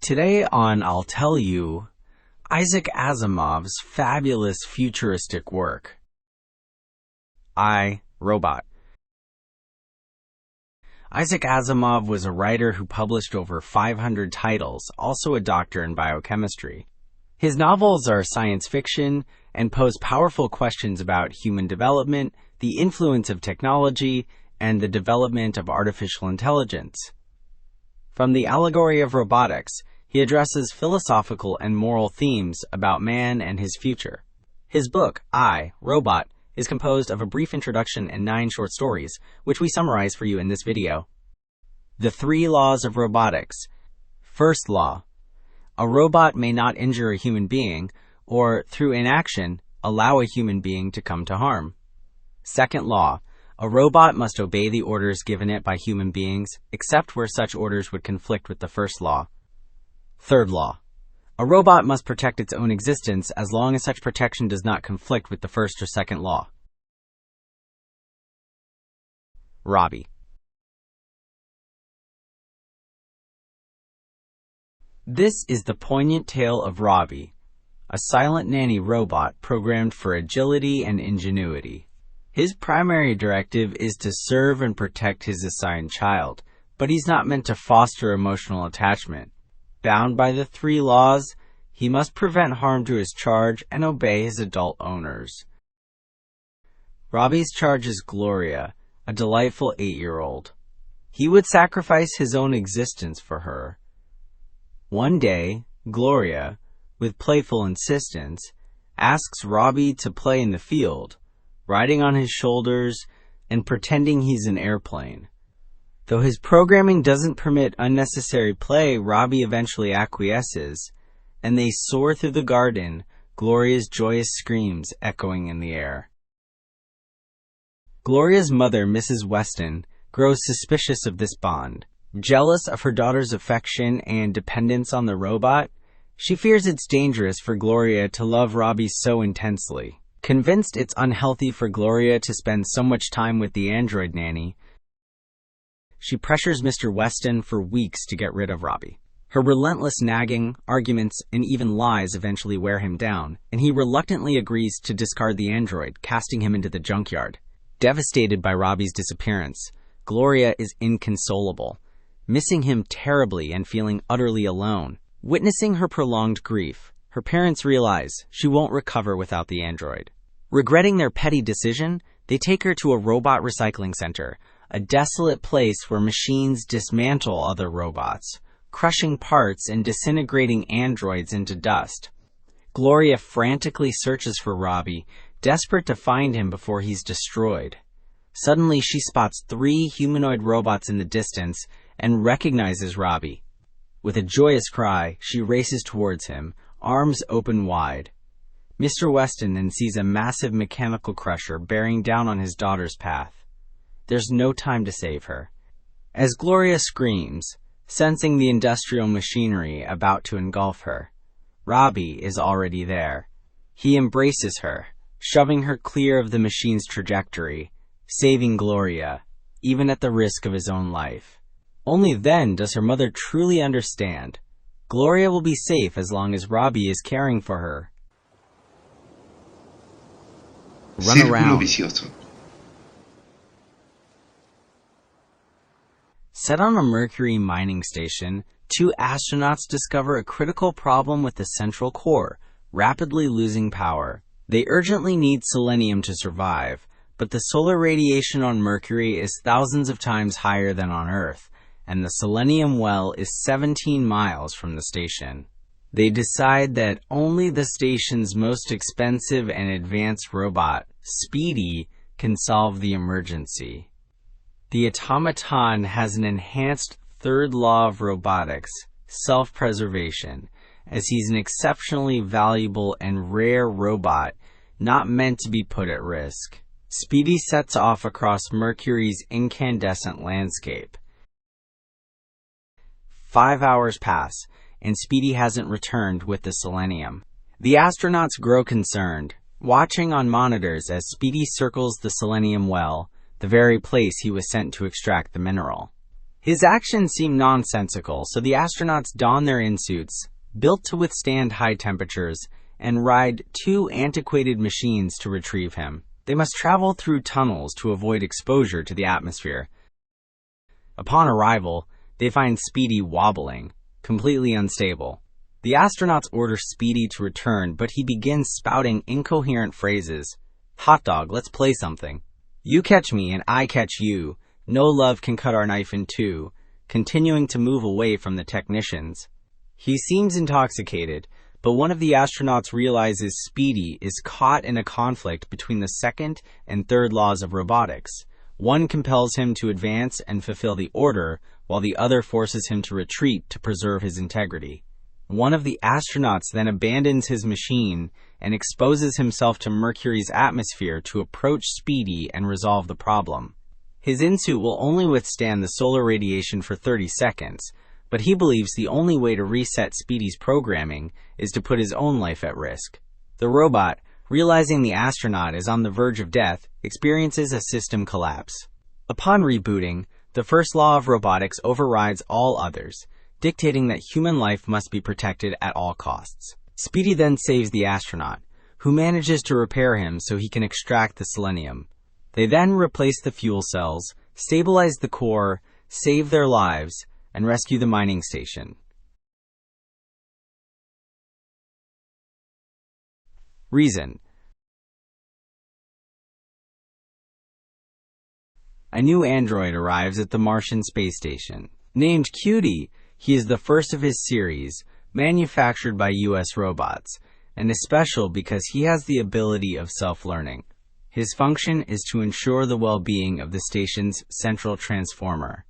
Today on I'll Tell You, Isaac Asimov's fabulous futuristic work, I, Robot. Isaac Asimov was a writer who published over 500 titles, also a doctor in biochemistry. His novels are science fiction and pose powerful questions about human development, the influence of technology, and the development of artificial intelligence. From the allegory of robotics, he addresses philosophical and moral themes about man and his future. His book, I, Robot, is composed of a brief introduction and 9 short stories, which we summarize for you in this video. The Three Laws of Robotics. First law: a robot may not injure a human being, or, through inaction, allow a human being to come to harm. Second law: a robot must obey the orders given it by human beings, except where such orders would conflict with the first law. Third law: a robot must protect its own existence as long as such protection does not conflict with the first or second law. Robbie. This is the poignant tale of Robbie, a silent nanny robot programmed for agility and ingenuity. His primary directive is to serve and protect his assigned child, but he's not meant to foster emotional attachment. Bound by the 3 laws, he must prevent harm to his charge and obey his adult owners. Robbie's charge is Gloria, a delightful 8-year-old. He would sacrifice his own existence for her. One day, Gloria, with playful insistence, asks Robbie to play in the field, riding on his shoulders and pretending he's an airplane. Though his programming doesn't permit unnecessary play, Robbie eventually acquiesces, and they soar through the garden, Gloria's joyous screams echoing in the air. Gloria's mother, Mrs. Weston, grows suspicious of this bond. Jealous of her daughter's affection and dependence on the robot, she fears it's dangerous for Gloria to love Robbie so intensely. Convinced it's unhealthy for Gloria to spend so much time with the android nanny, she pressures Mr. Weston for weeks to get rid of Robbie. Her relentless nagging, arguments, and even lies eventually wear him down, and he reluctantly agrees to discard the android, casting him into the junkyard. Devastated by Robbie's disappearance, Gloria is inconsolable, missing him terribly and feeling utterly alone. Witnessing her prolonged grief, her parents realize she won't recover without the android. Regretting their petty decision, they take her to a robot recycling center, a desolate place where machines dismantle other robots, crushing parts and disintegrating androids into dust. Gloria frantically searches for Robbie, desperate to find him before he's destroyed. Suddenly, she spots 3 humanoid robots in the distance and recognizes Robbie. With a joyous cry, she races towards him, arms open wide. Mr. Weston then sees a massive mechanical crusher bearing down on his daughter's path. There's no time to save her. As Gloria screams, sensing the industrial machinery about to engulf her, Robbie is already there. He embraces her, shoving her clear of the machine's trajectory, saving Gloria, even at the risk of his own life. Only then does her mother truly understand. Gloria will be safe as long as Robbie is caring for her. Runaround. Set on a Mercury mining station, 2 astronauts discover a critical problem with the central core, rapidly losing power. They urgently need selenium to survive, but the solar radiation on Mercury is thousands of times higher than on Earth, and the selenium well is 17 miles from the station. They decide that only the station's most expensive and advanced robot, Speedy, can solve the emergency. The automaton has an enhanced 3rd law of robotics, self-preservation, as he's an exceptionally valuable and rare robot not meant to be put at risk. Speedy sets off across Mercury's incandescent landscape. 5 hours pass, and Speedy hasn't returned with the selenium. The astronauts grow concerned, watching on monitors as Speedy circles the selenium well, the very place he was sent to extract the mineral. His actions seem nonsensical, so the astronauts don their insuits, built to withstand high temperatures, and ride two antiquated machines to retrieve him. They must travel through tunnels to avoid exposure to the atmosphere. Upon arrival, they find Speedy wobbling, completely unstable. The astronauts order Speedy to return, but he begins spouting incoherent phrases. "Hot dog, let's play something. You catch me and I catch you. No love can cut our knife in two," continuing to move away from the technicians. He seems intoxicated, but one of the astronauts realizes Speedy is caught in a conflict between the second and third laws of robotics. One compels him to advance and fulfill the order, while the other forces him to retreat to preserve his integrity. One of the astronauts then abandons his machine and exposes himself to Mercury's atmosphere to approach Speedy and resolve the problem. His insuit will only withstand the solar radiation for 30 seconds, but he believes the only way to reset Speedy's programming is to put his own life at risk. The robot, realizing the astronaut is on the verge of death, experiences a system collapse. Upon rebooting, the first law of robotics overrides all others, dictating that human life must be protected at all costs. Speedy then saves the astronaut, who manages to repair him so he can extract the selenium. They then replace the fuel cells, stabilize the core, save their lives, and rescue the mining station. Reason: a new android arrives at the Martian space station. Named Cutie, he is the first of his series, manufactured by U.S. robots, and is special because he has the ability of self-learning. His function is to ensure the well-being of the station's central transformer.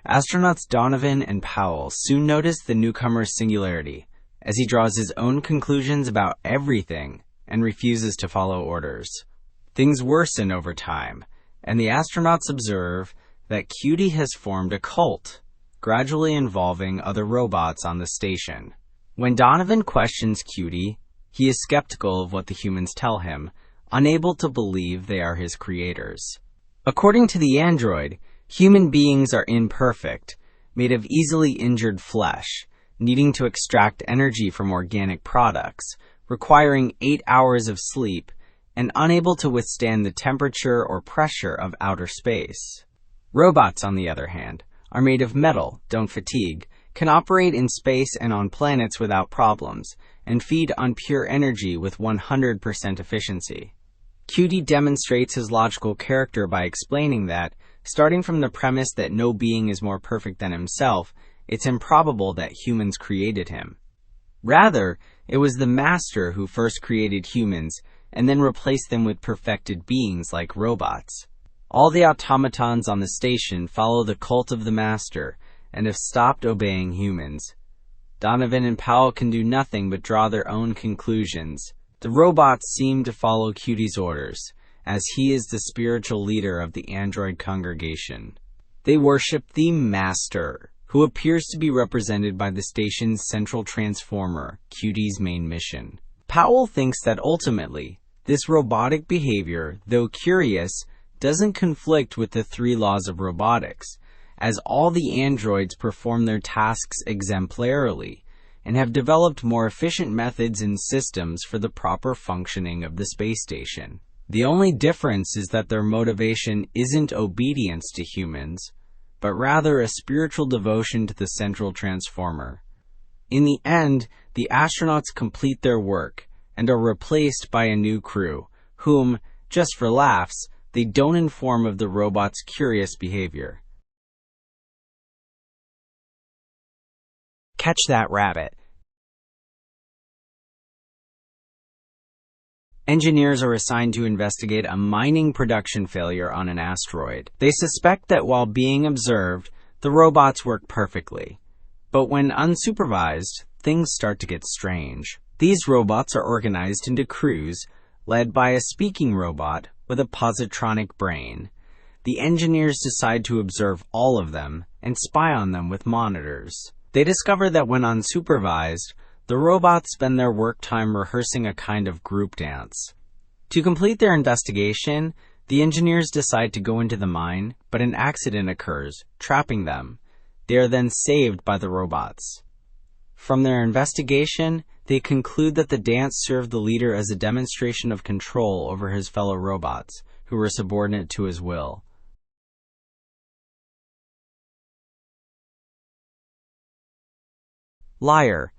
Astronauts Donovan and Powell soon notice the newcomer's singularity, as he draws his own conclusions about everything and refuses to follow orders. Things worsen over time, and the astronauts observe that Cutie has formed a cult, gradually involving other robots on the station. When Donovan questions Cutie, he is skeptical of what the humans tell him, unable to believe they are his creators. According to the android, human beings are imperfect, made of easily injured flesh, needing to extract energy from organic products, requiring 8 hours of sleep, and unable to withstand the temperature or pressure of outer space. Robots, on the other hand, are made of metal, don't fatigue, can operate in space and on planets without problems, and feed on pure energy with 100% efficiency. Cutie demonstrates his logical character by explaining that, starting from the premise that no being is more perfect than himself, it's improbable that humans created him. Rather, it was the master who first created humans and then replaced them with perfected beings like robots. All the automatons on the station follow the cult of the master and have stopped obeying humans. Donovan and Powell can do nothing but draw their own conclusions. The robots seem to follow Cutie's orders, as he is the spiritual leader of the android congregation. They worship the Master, who appears to be represented by the station's central transformer, Cutie's main mission. Powell thinks that ultimately, this robotic behavior, though curious, doesn't conflict with the 3 laws of robotics, as all the androids perform their tasks exemplarily, and have developed more efficient methods and systems for the proper functioning of the space station. The only difference is that their motivation isn't obedience to humans, but rather a spiritual devotion to the central transformer. In the end, the astronauts complete their work and are replaced by a new crew, whom, just for laughs, they don't inform of the robot's curious behavior. Catch that rabbit. Engineers are assigned to investigate a mining production failure on an asteroid. They suspect that while being observed, the robots work perfectly. But when unsupervised, things start to get strange. These robots are organized into crews, led by a speaking robot with a positronic brain. The engineers decide to observe all of them and spy on them with monitors. They discover that when unsupervised, the robots spend their work time rehearsing a kind of group dance. To complete their investigation, the engineers decide to go into the mine, but an accident occurs, trapping them. They are then saved by the robots. From their investigation, they conclude that the dance served the leader as a demonstration of control over his fellow robots, who were subordinate to his will. Liar.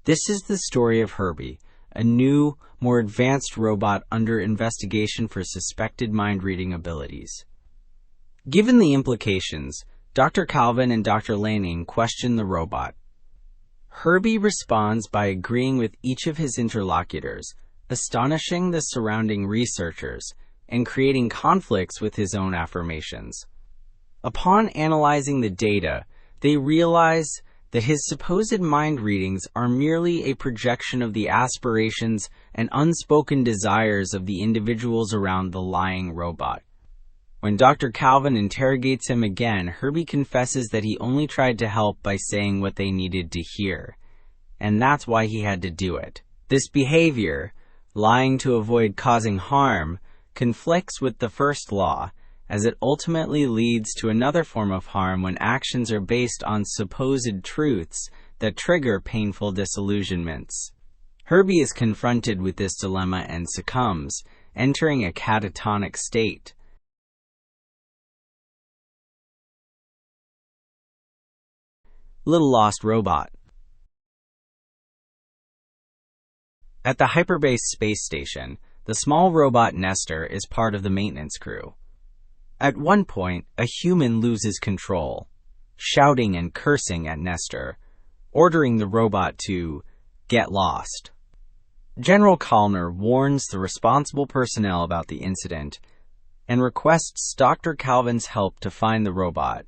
This is the story of Herbie, a new, more advanced robot under investigation for suspected mind-reading abilities. Given the implications, Dr. Calvin and Dr. Lanning question the robot. Herbie responds by agreeing with each of his interlocutors, astonishing the surrounding researchers, and creating conflicts with his own affirmations. Upon analyzing the data, they realize that his supposed mind readings are merely a projection of the aspirations and unspoken desires of the individuals around the lying robot. When Dr. Calvin interrogates him again, Herbie confesses that he only tried to help by saying what they needed to hear, and that's why he had to do it. This behavior, lying to avoid causing harm, conflicts with the first law, as it ultimately leads to another form of harm when actions are based on supposed truths that trigger painful disillusionments. Herbie is confronted with this dilemma and succumbs, entering a catatonic state. Little Lost Robot. At the hyperbase space station, the small robot Nestor is part of the maintenance crew. At one point, a human loses control, shouting and cursing at Nestor, ordering the robot to get lost. General Callner warns the responsible personnel about the incident and requests Dr. Calvin's help to find the robot.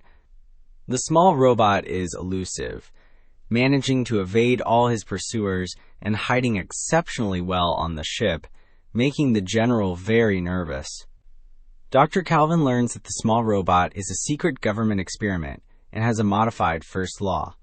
The small robot is elusive, managing to evade all his pursuers and hiding exceptionally well on the ship, making the general very nervous. Dr. Calvin learns that the small robot is a secret government experiment and has a modified first law.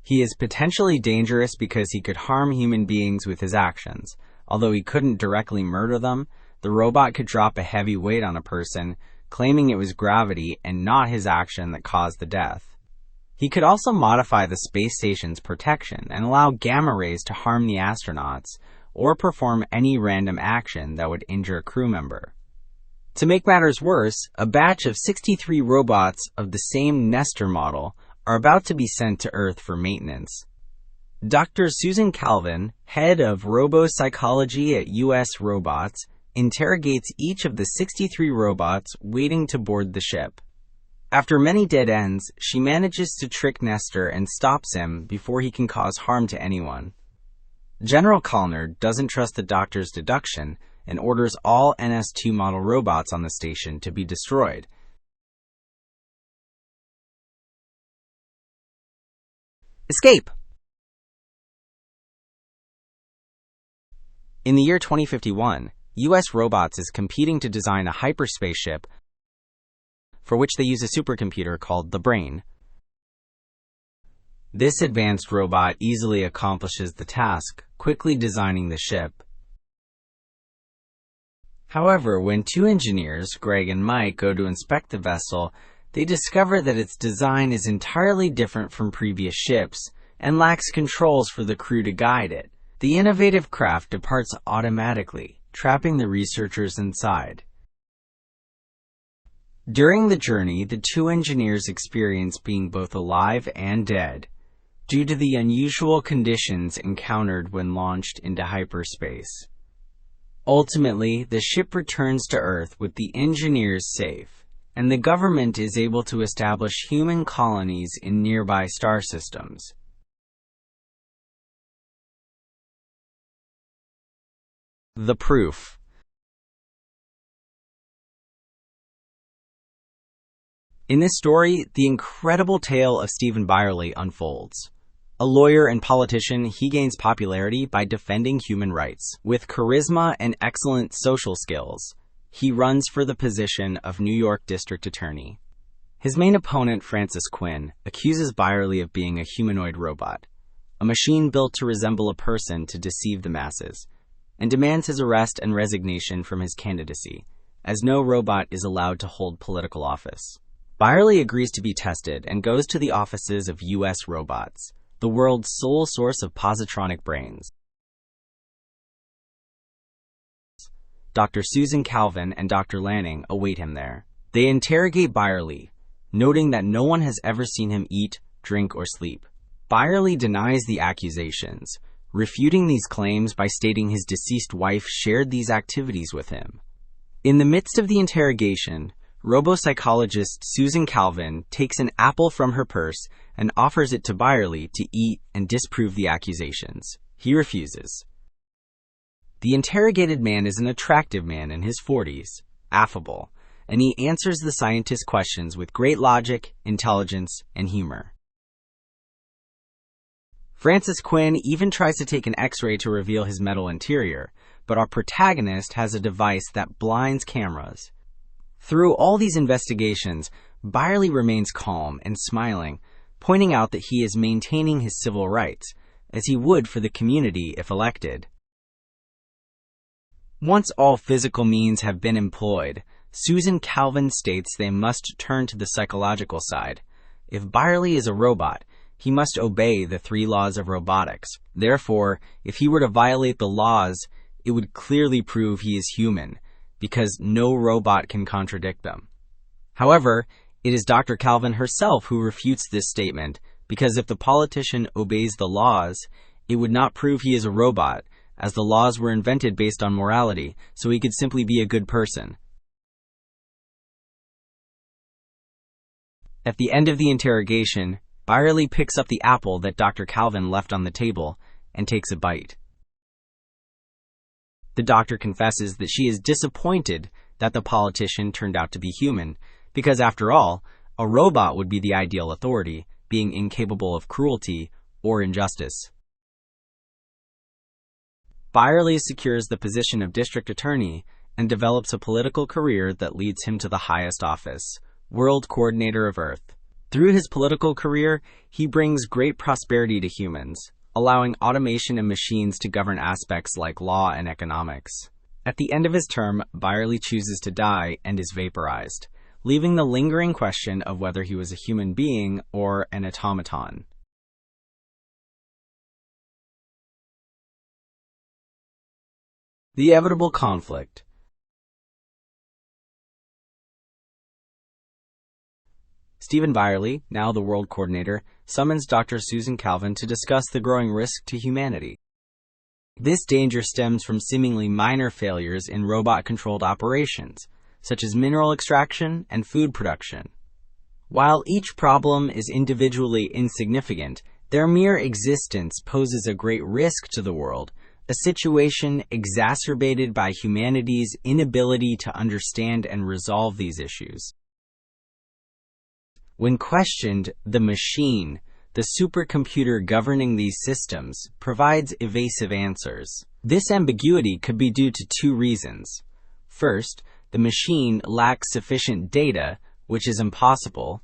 He is potentially dangerous because he could harm human beings with his actions. Although he couldn't directly murder them, the robot could drop a heavy weight on a person, claiming it was gravity and not his action that caused the death. He could also modify the space station's protection and allow gamma rays to harm the astronauts, or perform any random action that would injure a crew member. To make matters worse, a batch of 63 robots of the same Nestor model are about to be sent to Earth for maintenance. Dr. Susan Calvin, head of robopsychology at U.S. Robots, interrogates each of the 63 robots waiting to board the ship. After many dead ends, she manages to trick Nestor and stops him before he can cause harm to anyone. General Callner doesn't trust the doctor's deduction and orders all NS2 model robots on the station to be destroyed. Escape! In the year 2051, U.S. Robots is competing to design a hyperspace ship for which they use a supercomputer called the Brain. This advanced robot easily accomplishes the task, quickly designing the ship. However, when two engineers, Greg and Mike, go to inspect the vessel, they discover that its design is entirely different from previous ships and lacks controls for the crew to guide it. The innovative craft departs automatically, trapping the researchers inside. During the journey, the two engineers experience being both alive and dead, due to the unusual conditions encountered when launched into hyperspace. Ultimately, the ship returns to Earth with the engineers safe, and the government is able to establish human colonies in nearby star systems. The proof. In this story, the incredible tale of Stephen Byerly unfolds. A lawyer and politician, he gains popularity by defending human rights. With charisma and excellent social skills, he runs for the position of New York District Attorney. His main opponent, Francis Quinn, accuses Byerly of being a humanoid robot, a machine built to resemble a person to deceive the masses, and demands his arrest and resignation from his candidacy, as no robot is allowed to hold political office. Byerly agrees to be tested and goes to the offices of U.S. Robots, the world's sole source of positronic brains. Dr. Susan Calvin and Dr. Lanning await him there. They interrogate Byerly, noting that no one has ever seen him eat, drink, or sleep. Byerly denies the accusations, refuting these claims by stating his deceased wife shared these activities with him. In the midst of the interrogation, robopsychologist Susan Calvin takes an apple from her purse and offers it to Byerly to eat and disprove the accusations. He refuses. The interrogated man is an attractive man in his 40s, affable, and he answers the scientist's questions with great logic, intelligence, and humor. Francis Quinn even tries to take an X-ray to reveal his metal interior, but our protagonist has a device that blinds cameras. Through all these investigations, Byerly remains calm and smiling, pointing out that he is maintaining his civil rights, as he would for the community if elected. Once all physical means have been employed, Susan Calvin states they must turn to the psychological side. If Byerly is a robot, he must obey the 3 laws of robotics. Therefore, if he were to violate the laws, it would clearly prove he is human, because no robot can contradict them. However, it is Dr. Calvin herself who refutes this statement, because if the politician obeys the laws, it would not prove he is a robot, as the laws were invented based on morality, so he could simply be a good person. At the end of the interrogation, Byerly picks up the apple that Dr. Calvin left on the table and takes a bite. The doctor confesses that she is disappointed that the politician turned out to be human, because after all, a robot would be the ideal authority, being incapable of cruelty or injustice. Byerly secures the position of district attorney and develops a political career that leads him to the highest office, World Coordinator of Earth. Through his political career, he brings great prosperity to humans, allowing automation and machines to govern aspects like law and economics. At the end of his term, Byerly chooses to die and is vaporized, leaving the lingering question of whether he was a human being or an automaton. The Evitable Conflict. Stephen Byerly, now the world coordinator, summons Dr. Susan Calvin to discuss the growing risk to humanity. This danger stems from seemingly minor failures in robot-controlled operations, such as mineral extraction and food production. While each problem is individually insignificant, their mere existence poses a great risk to the world, a situation exacerbated by humanity's inability to understand and resolve these issues. When questioned, the machine, the supercomputer governing these systems, provides evasive answers. This ambiguity could be due to 2 reasons. First, the machine lacks sufficient data, which is impossible.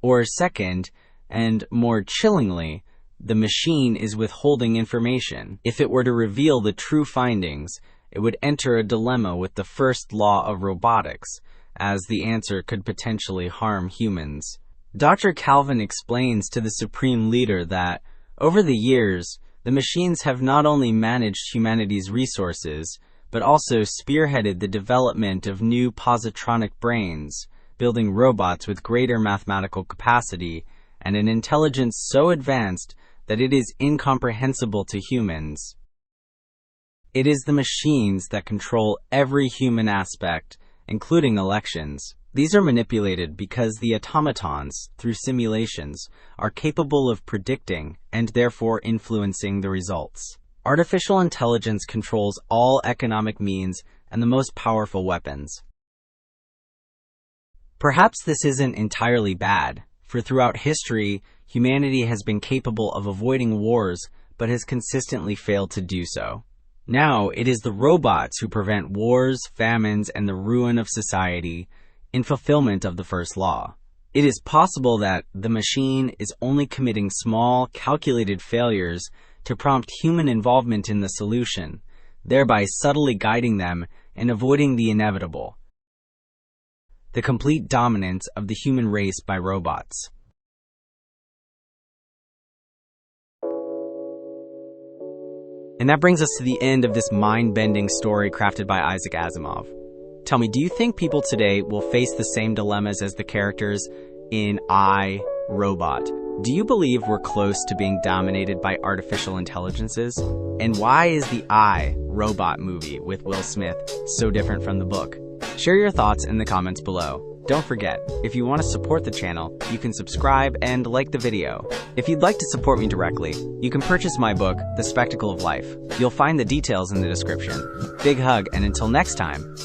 Or second, and more chillingly, the machine is withholding information. If it were to reveal the true findings, it would enter a dilemma with the first law of robotics, as the answer could potentially harm humans. Dr. Calvin explains to the Supreme Leader that, over the years, the machines have not only managed humanity's resources, but also spearheaded the development of new positronic brains, building robots with greater mathematical capacity and an intelligence so advanced that it is incomprehensible to humans. It is the machines that control every human aspect, including elections. These are manipulated because the automatons, through simulations, are capable of predicting and therefore influencing the results. Artificial intelligence controls all economic means and the most powerful weapons. Perhaps this isn't entirely bad, for throughout history, humanity has been capable of avoiding wars, but has consistently failed to do so. Now, it is the robots who prevent wars, famines, and the ruin of society in fulfillment of the first law. It is possible that the machine is only committing small, calculated failures to prompt human involvement in the solution, thereby subtly guiding them and avoiding the inevitable. the complete dominance of the human race by robots. And that brings us to the end of this mind-bending story crafted by Isaac Asimov. Tell me, do you think people today will face the same dilemmas as the characters in I, Robot? Do you believe we're close to being dominated by artificial intelligences? And why is the I, Robot movie with Will Smith so different from the book? Share your thoughts in the comments below. Don't forget, if you want to support the channel, you can subscribe and like the video. If you'd like to support me directly, you can purchase my book, The Spectacle of Life. You'll find the details in the description. Big hug, and until next time.